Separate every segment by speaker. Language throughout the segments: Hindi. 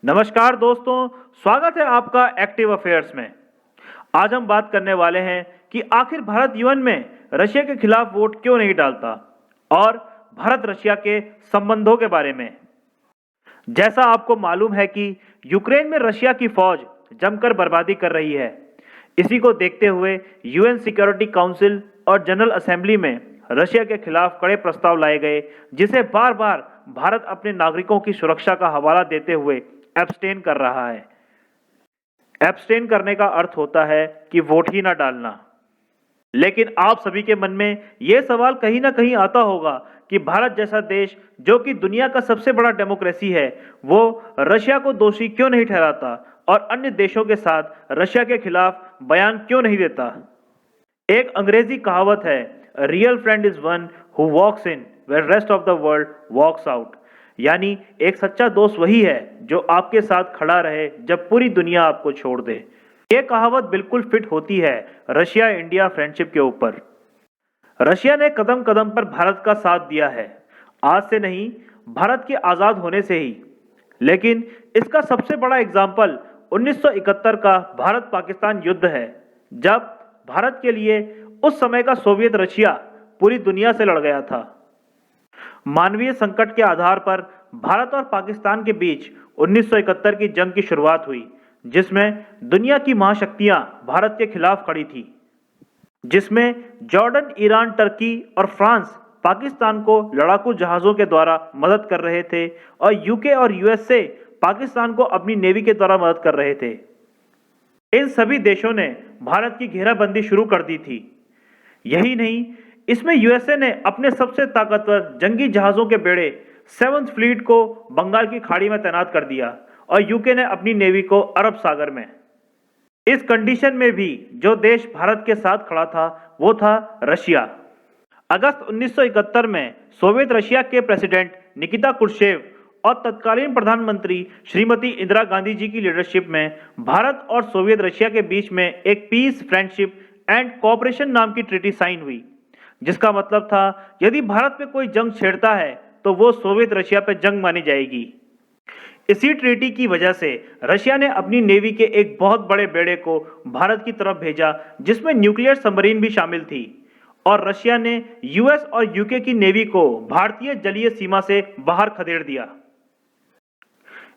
Speaker 1: नमस्कार दोस्तों, स्वागत है आपका एक्टिव अफेयर्स में। आज हम बात करने वाले हैं कि आखिर भारत यूएन में रशिया के खिलाफ वोट क्यों नहीं डालता और भारत रशिया के संबंधों के बारे में। जैसा आपको मालूम है कि यूक्रेन में रशिया की फौज जमकर बर्बादी कर रही है। इसी को देखते हुए यूएन सिक्योरिटी काउंसिल और जनरल असेंबली में रशिया के खिलाफ कड़े प्रस्ताव लाए गए, जिसे बार बार भारत अपने नागरिकों की सुरक्षा का हवाला देते हुए एब्सटेन कर रहा है। एब्सटेन करने का अर्थ होता है कि वोट ही ना डालना। लेकिन आप सभी के मन में यह सवाल कहीं ना कहीं आता होगा कि भारत जैसा देश, जो कि दुनिया का सबसे बड़ा डेमोक्रेसी है, वो रशिया को दोषी क्यों नहीं ठहराता और अन्य देशों के साथ रशिया के खिलाफ बयान क्यों नहीं देता। एक अंग्रेजी कहावत है, real friend is one who walks in where rest of the world walks out. यानी एक सच्चा दोस्त वही है जो आपके साथ खड़ा रहे जब पूरी दुनिया आपको छोड़ दे। यह कहावत बिल्कुल फिट होती है रशिया इंडिया फ्रेंडशिप के ऊपर। रशिया ने कदम कदम पर भारत का साथ दिया है, आज से नहीं, भारत के आजाद होने से ही। लेकिन इसका सबसे बड़ा एग्जाम्पल 1971 का भारत पाकिस्तान युद्ध है, जब भारत के लिए उस समय का सोवियत रशिया पूरी दुनिया से लड़ गया था। मानवीय संकट के आधार पर भारत और पाकिस्तान के बीच 1971 की जंग की शुरुआत हुई, जिसमें दुनिया की महाशक्तियां भारत के खिलाफ खड़ी थी, जिसमें जॉर्डन, ईरान, टर्की और फ्रांस पाकिस्तान को लड़ाकू जहाजों के द्वारा मदद कर रहे थे और यूके और यूएसए पाकिस्तान को अपनी नेवी के द्वारा मदद कर रहे थे। इन सभी देशों ने भारत की घेराबंदी शुरू कर दी थी। यही नहीं, इसमें यूएसए ने अपने सबसे ताकतवर जंगी जहाजों के बेड़े 7th फ्लीट को बंगाल की खाड़ी में तैनात कर दिया और यूके ने अपनी नेवी को अरब सागर में। इस कंडीशन में भी जो देश भारत के साथ खड़ा था वो था रशिया। अगस्त 1971 में सोवियत रशिया के प्रेसिडेंट निकिता क्रुश्चेव और तत्कालीन प्रधानमंत्री श्रीमती इंदिरा गांधी जी की लीडरशिप में भारत और सोवियत रशिया के बीच में एक पीस, फ्रेंडशिप एंड कोऑपरेशन नाम की ट्रीटी साइन हुई, जिसका मतलब था यदि भारत पे कोई जंग छेड़ता है तो वो सोवियत रशिया पे जंग मानी जाएगी। इसी ट्रीटी की वजह से रशिया ने अपनी नेवी के एक बहुत बड़े बेड़े को भारत की तरफ भेजा, जिसमें न्यूक्लियर सबमरीन भी शामिल थी, और रशिया ने यूएस और यूके की नेवी को भारतीय जलीय सीमा से बाहर खदेड़ दिया।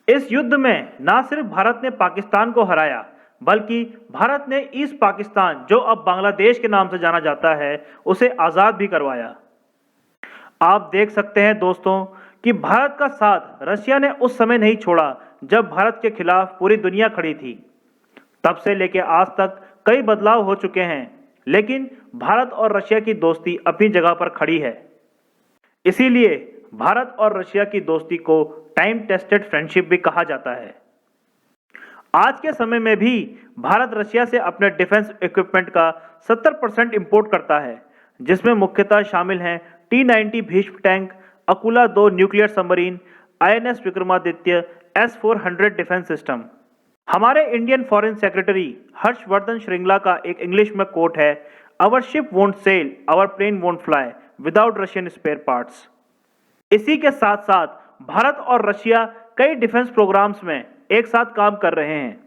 Speaker 1: इस युद्ध में न सिर्फ भारत ने पाकिस्तान को हराया, बल्कि भारत ने ईस्ट पाकिस्तान, जो अब बांग्लादेश के नाम से जाना जाता है, उसे आजाद भी करवाया। आप देख सकते हैं दोस्तों कि भारत का साथ रशिया ने उस समय नहीं छोड़ा जब भारत के खिलाफ पूरी दुनिया खड़ी थी। तब से लेकर आज तक कई बदलाव हो चुके हैं, लेकिन भारत और रशिया की दोस्ती अपनी जगह पर खड़ी है। इसीलिए भारत और रशिया की दोस्ती को टाइम टेस्टेड फ्रेंडशिप भी कहा जाता है। आज के समय में भी भारत रशिया से अपने डिफेंस इक्विपमेंट का 70% इंपोर्ट करता है, जिसमें मुख्यतः शामिल हैं T-90 Bhishma tank, Akula 2 nuclear submarine, INS Vikramaditya, S-400 defence system. हमारे Indian foreign secretary Harshvardhan Shringla का एक इंग्लिश में कोट है, our ship won't sell, our plane won't fly without Russian spare parts. इसी के साथ साथ भारत और रशिया कई डिफेंस प्रोग्राम्स में एक साथ काम कर रहे हैं,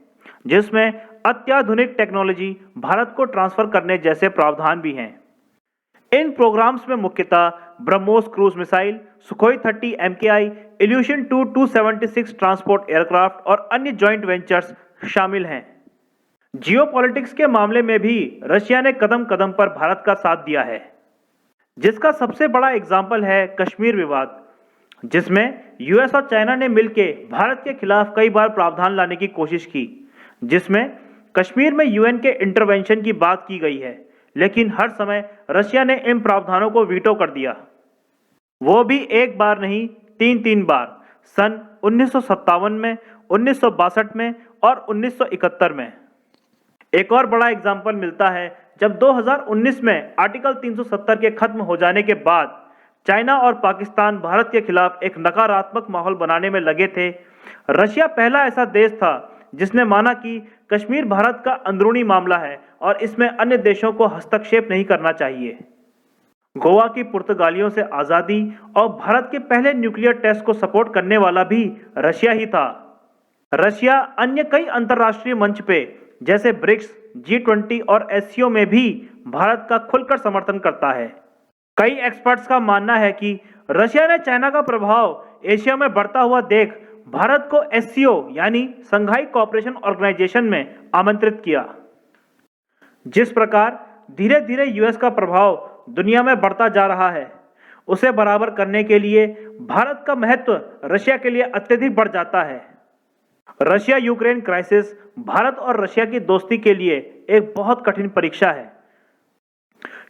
Speaker 1: जिसमें अत्याधुनिक टेक्नोलॉजी भारत को ट्रांसफर करने जैसे प्रावधान भी हैं। इन प्रोग्राम्स में मुख्यतः BrahMos cruise missile, Sukhoi 30 MKI, evolution 276 transport aircraft और अन्य जॉइंट वेंचर्स शामिल हैं। जियोपॉलिटिक्स के मामले में भी रशिया ने कदम कदम पर भारत का साथ दिया है, जिसका सबसे बड़ा एग्जाम्पल है कश्मीर विवाद, जिसमें यूएस और चाइना ने मिलकर भारत के खिलाफ कई बार प्रावधान लाने की कोशिश की, जिसमें कश्मीर में यूएन के इंटरवेंशन की बात की गई है, लेकिन हर समय रशिया ने इन प्रावधानों को वीटो कर दिया। वो भी एक बार नहीं, 3 बार, सन 1957 में, 1962 में और 1971 में। एक और बड़ा एग्जाम्पल मिलता है जब 2019 में आर्टिकल 370 के खत्म हो जाने के बाद चाइना और पाकिस्तान भारत के खिलाफ एक नकारात्मक माहौल बनाने में लगे थे। रशिया पहला ऐसा देश था जिसने माना कि कश्मीर भारत का अंदरूनी मामला है और इसमें अन्य देशों को हस्तक्षेप नहीं करना चाहिए। गोवा की पुर्तगालियों से आज़ादी और भारत के पहले न्यूक्लियर टेस्ट को सपोर्ट करने वाला भी रशिया ही था। रशिया अन्य कई अंतर्राष्ट्रीय मंच पे जैसे ब्रिक्स, G20 और SCO में भी भारत का खुलकर समर्थन करता है। कई एक्सपर्ट्स का मानना है कि रशिया ने चाइना का प्रभाव एशिया में बढ़ता हुआ देख भारत को SCO यानी संघाई कोऑपरेशन ऑर्गेनाइजेशन में आमंत्रित किया। जिस प्रकार धीरे धीरे यूएस का प्रभाव दुनिया में बढ़ता जा रहा है, उसे बराबर करने के लिए भारत का महत्व रशिया के लिए अत्यधिक बढ़ जाता है। रशिया यूक्रेन क्राइसिस भारत और रशिया की दोस्ती के लिए एक बहुत कठिन परीक्षा है।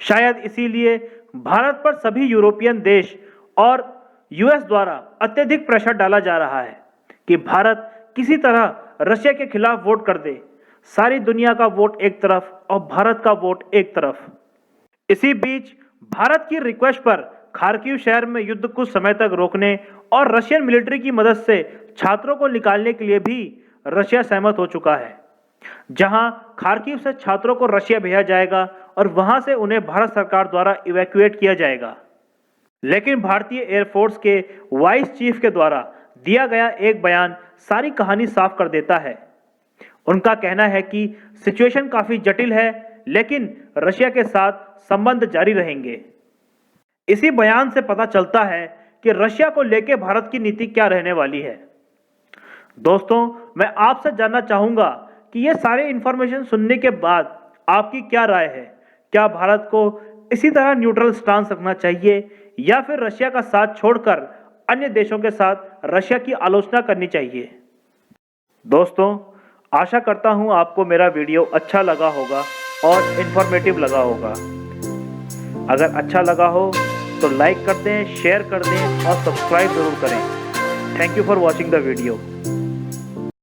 Speaker 1: शायद इसीलिए भारत पर सभी यूरोपियन देश और यूएस द्वारा अत्यधिक प्रेशर डाला जा रहा है कि भारत किसी तरह रशिया के खिलाफ वोट कर दे। सारी दुनिया का वोट एक तरफ और भारत का वोट एक तरफ। इसी बीच भारत की रिक्वेस्ट पर खार्किव शहर में युद्ध कुछ समय तक रोकने और रशियन मिलिट्री की मदद से छात्रों को निकालने के लिए भी रशिया सहमत हो चुका है, जहां खार्किव से छात्रों को रशिया भेजा जाएगा और वहां से उन्हें भारत सरकार द्वारा इवैक्यूएट किया जाएगा। लेकिन भारतीय एयरफोर्स के वाइस चीफ के द्वारा दिया गया एक बयान सारी कहानी साफ कर देता है। उनका कहना है कि सिचुएशन काफी जटिल है, लेकिन रशिया के साथ संबंध जारी रहेंगे। इसी बयान से पता चलता है कि रशिया को लेकर भारत की नीति क्या रहने वाली है। दोस्तों, मैं आपसे जानना चाहूंगा कि ये सारे इंफॉर्मेशन सुनने के बाद आपकी क्या राय है? क्या भारत को इसी तरह न्यूट्रल स्टांस रखना चाहिए या फिर रशिया का साथ छोड़कर अन्य देशों के साथ रशिया की आलोचना करनी चाहिए? दोस्तों, आशा करता हूं आपको मेरा वीडियो अच्छा लगा होगा और इन्फॉर्मेटिव लगा होगा। अगर अच्छा लगा हो तो लाइक कर दें, शेयर कर दें और सब्सक्राइब जरूर करें। Thank you for watching the video.